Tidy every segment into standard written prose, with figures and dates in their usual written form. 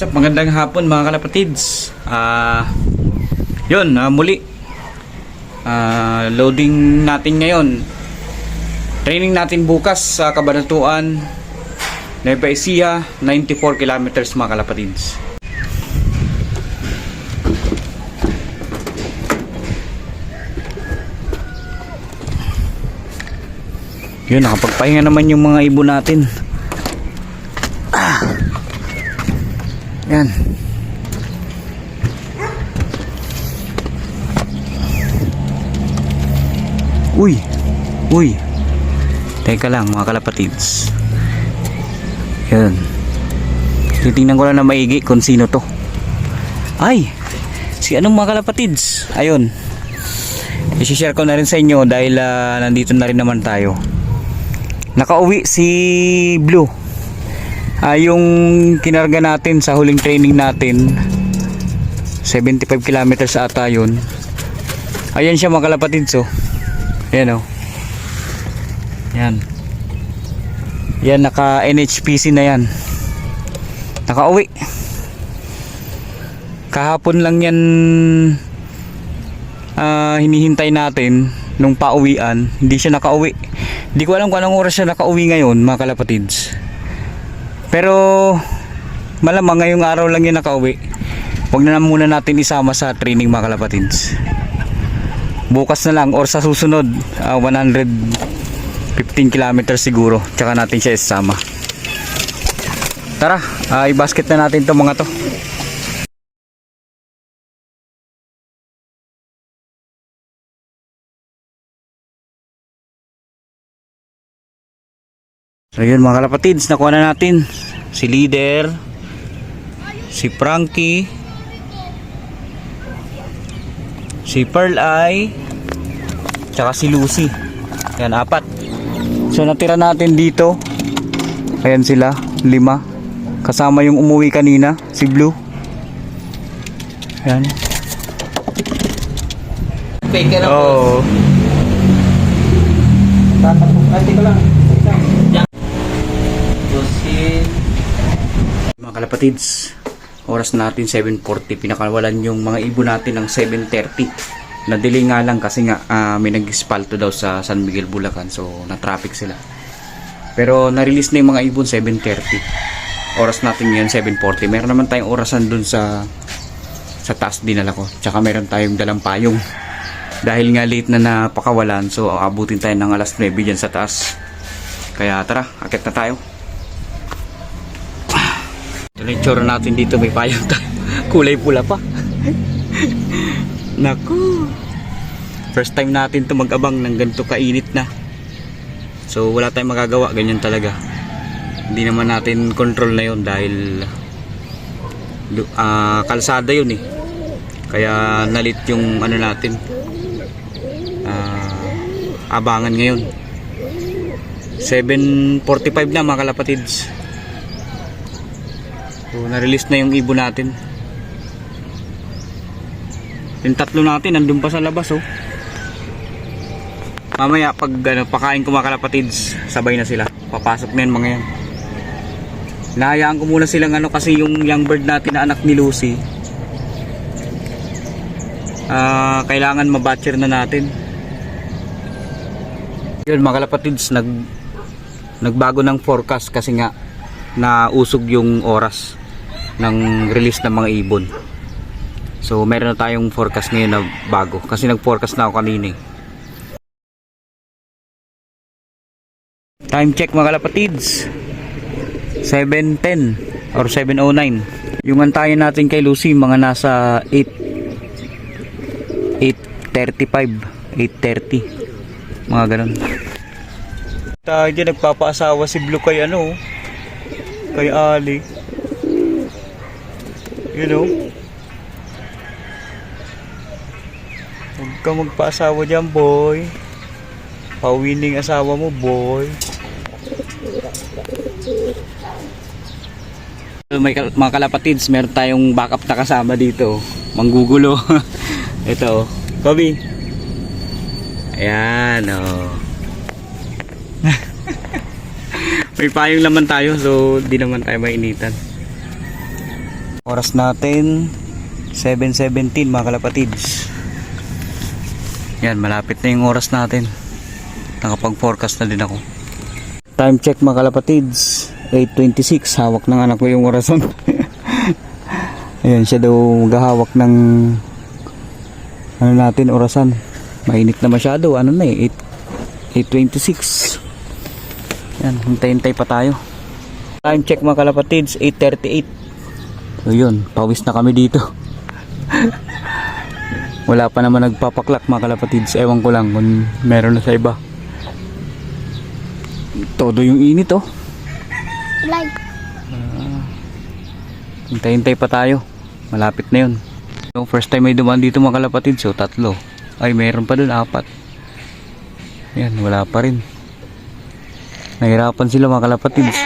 Magandang hapon mga kalapatids. Muli loading natin ngayon. Training natin bukas sa Cabanatuan, Nueva Ecija, 94 kilometers mga kalapatids. Yun, nakapagpahinga naman yung mga ibon natin. Yan. Uy. Teka lang mga kalapatids. Yan. Titingnan ko lang na maigi kung sino to. Ay! Si anong mga kalapatids? Ayun. I-share ko na rin sa inyo dahil nandito na rin naman tayo. Nakauwi si Blue. Yung kinarga natin sa huling training natin, 75 kilometers ata yun. Ayan siya mga kalapatids, oh. Ayan, oh. Yan, naka NHPC na yan. Nakauwi. Kahapon lang yan hinihintay natin nung pauwian. Hindi siya nakauwi. Hindi ko alam kung anong oras siya nakauwi ngayon mga kalapatids. Pero malamang ngayong araw lang yun nakauwi. Huwag na muna natin isama sa training mga kalapatids. Bukas na lang or sa susunod 115 kilometers siguro, tsaka natin siya isama. Tara, i-basket na natin itong mga to. So yun mga kalapatids, nakuha na natin si Leader, si Frankie, si Pearl Eye, tsaka si Lucy. Yan, 4. So natira natin dito, ayan sila, 5. Kasama yung umuwi kanina, si Blue. Ayan. Oh. Teka lang. Mga kalapatids, oras natin 7:40. Pinakawalan yung mga ibon natin ng 7:30. Nadili nga lang kasi nga may nag-espalto daw sa San Miguel, Bulacan. So na-traffic sila. Pero na-release na yung mga ibon 7:30. Oras natin ngayon 7:40. Meron naman tayong orasan dun sa taas dinala ko. Tsaka meron tayong dalang payong. Dahil nga late na napakawalan, so abutin tayo ng alas 9 dyan sa taas. Kaya tara, akit na tayo. Ito na yung tsura natin dito, may payong tayo. Kulay pula pa. Naku, first time natin to mag-abang ng ganito kainit na. So wala tayong magagawa, ganyan talaga. Hindi naman natin control na yun dahil kalsada yun eh. Kaya nalit yung ano natin, abangan ngayon. 7:45 na mga kalapatids. So na-release na yung ibon natin. Yung 3 natin nandun pa sa labas, oh. Mamaya pag pakain ko mga kalapatids, sabay na sila. Papasok na yan mga yan. Nahayaan ko muna silang kasi yung young bird natin na anak ni Lucy, kailangan mabatcher na natin. Yun mga kalapatids, nagbago ng forecast kasi nga nausog yung oras ng release ng mga ibon. So meron na tayong forecast ngayon na bago kasi nag-forecast na ako kanina. Time check mga kalapatids, 7:10 or 7:09. Yung antayin natin kay Lucy mga nasa 8:35, 8:30, mga ganun. Tayo dyan nagpapaasawa si Blue kay kay Ali, you know. Huwag ka magpaasawa dyan, boy. Pawining asawa mo, boy. Mga kalapatids, meron tayong backup na kasama dito, manggugulo. Ito, Kobe. Ayan, oh. May payong naman tayo, so di naman tayo mainitan. Oras natin 7:17 mga kalapatids. Yan, malapit na yung oras natin. Nakapag-forecast na din ako. Time check mga kalapatids, 8:26. Hawak ng anak ko yung orason. Ayan, siya daw gahawak ng ano natin, orasan. Mainit na masyado. Ano na eh, 8:26. Yan, hintay-hintay pa tayo. Time check mga kalapatids, 8:38. So yun, pawis na kami dito. Wala pa naman nagpapaklak mga kalapatids. Ewan ko lang kung meron na sa iba. Todo yung init oh. Hintay-hintay pa tayo. Malapit na yun. So, first time may dumaan dito mga kalapatids. So 3. Ay meron pa dun, 4. Yan, wala pa rin. Nahirapan sila mga kalapatids.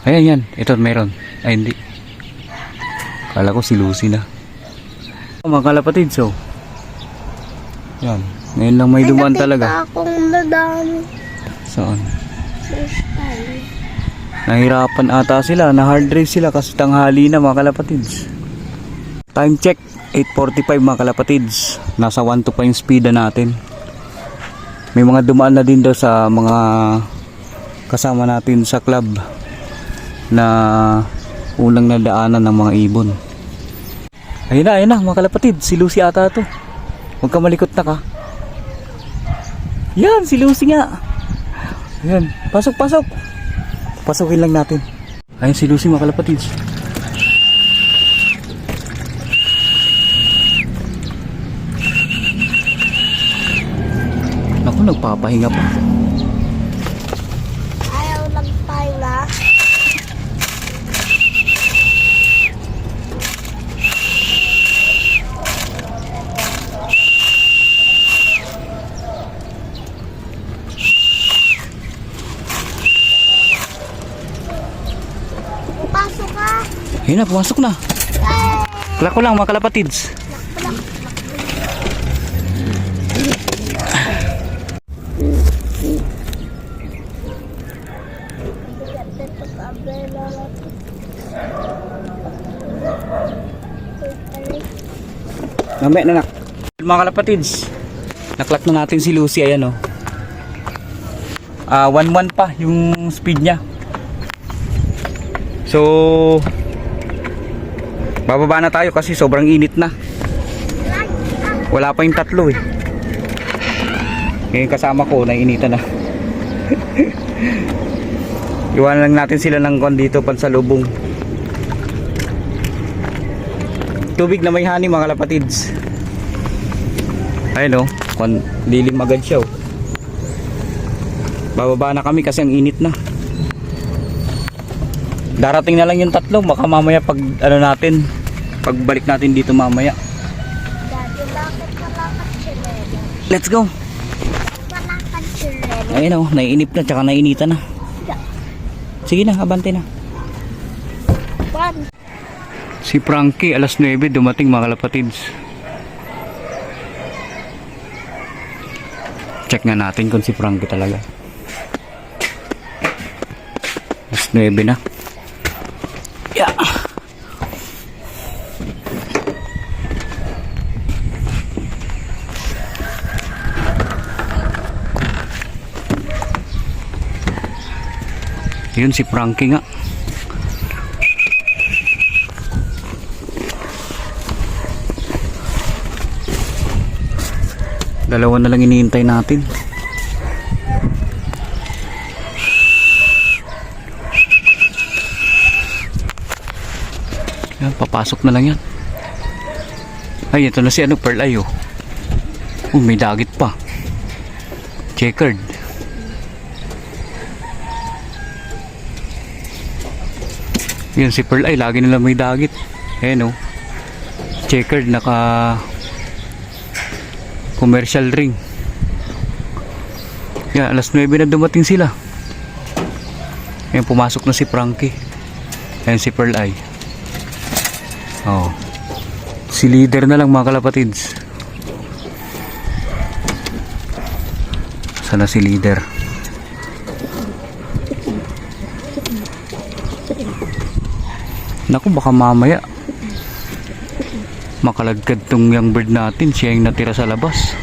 Ayan yan, ito meron. Ay hindi. Kala ko si Lucy na. Mga kalapatids, so yan, ngayon lang may dumaan talaga. Akong nadami. Saan? First time. Nahirapan ata sila, na hard drive sila kasi tanghali na mga kalapatids. Time check, 8:45 mga kalapatids. Nasa 1.2 pa yung speed natin. May mga dumaan na din daw sa mga kasama natin sa club na unang nadaanan ng mga ibon. Ayun na mga kalapatid, si Lucy ata to. Huwag ka malikot na ka. Yan, si Lucy nga. Ayan, pasok. Pasukin lang natin. Ayun si Lucy mga kalapatid. Ako, nagpapahinga pa. Ayaw lang tayo na. Pasok ka. Ayun na, pumasok na. Klak ko lang mga kalapatids. Mamaya na nak. Mga kalapatids, naklak na natin si Lucy. Ayan o. 1.1 pa yung speed niya. So bababa na tayo kasi sobrang init na. Wala pa yung 3 eh. Ngayon kasama ko, nainitan na. Iwanan lang natin sila ng kon dito pansalubong. Tubig na may honey mga kalapatids. Ayun o, lilim agad siya oh. Bababa na kami kasi ang init na. Darating na lang yung 3, baka mamaya pag ano natin, pagbalik natin dito mamaya. Daddy, bakit wala kang chilena? Let's go. Wala kang chilena. Ayun o, naiinip na tsaka nainitan na. Sige na, abante na. Si Frankie alas 9 dumating mga kalapatids. Check nga natin kung si Frankie talaga. Alas 9 na. Yeah. Yun si Frankie nga. Dalawa na lang iniintay natin. Yan, papasok na lang yan. Ay, ito na si Pearl Eye oh. May dagit pa. Checkered. Yan si Pearl Eye, lagi nila may dagit. Ayan oh. Checkered, naka commercial ring. Yan, alas 9 na dumating sila. Ayan, pumasok na si Frankie. Ayan si Pearl Eye. Oh. Si leader na lang mga kalapatids. Sana si leader. Naku, baka mamaya makalagkad tong young bird natin, siya yung natira sa labas.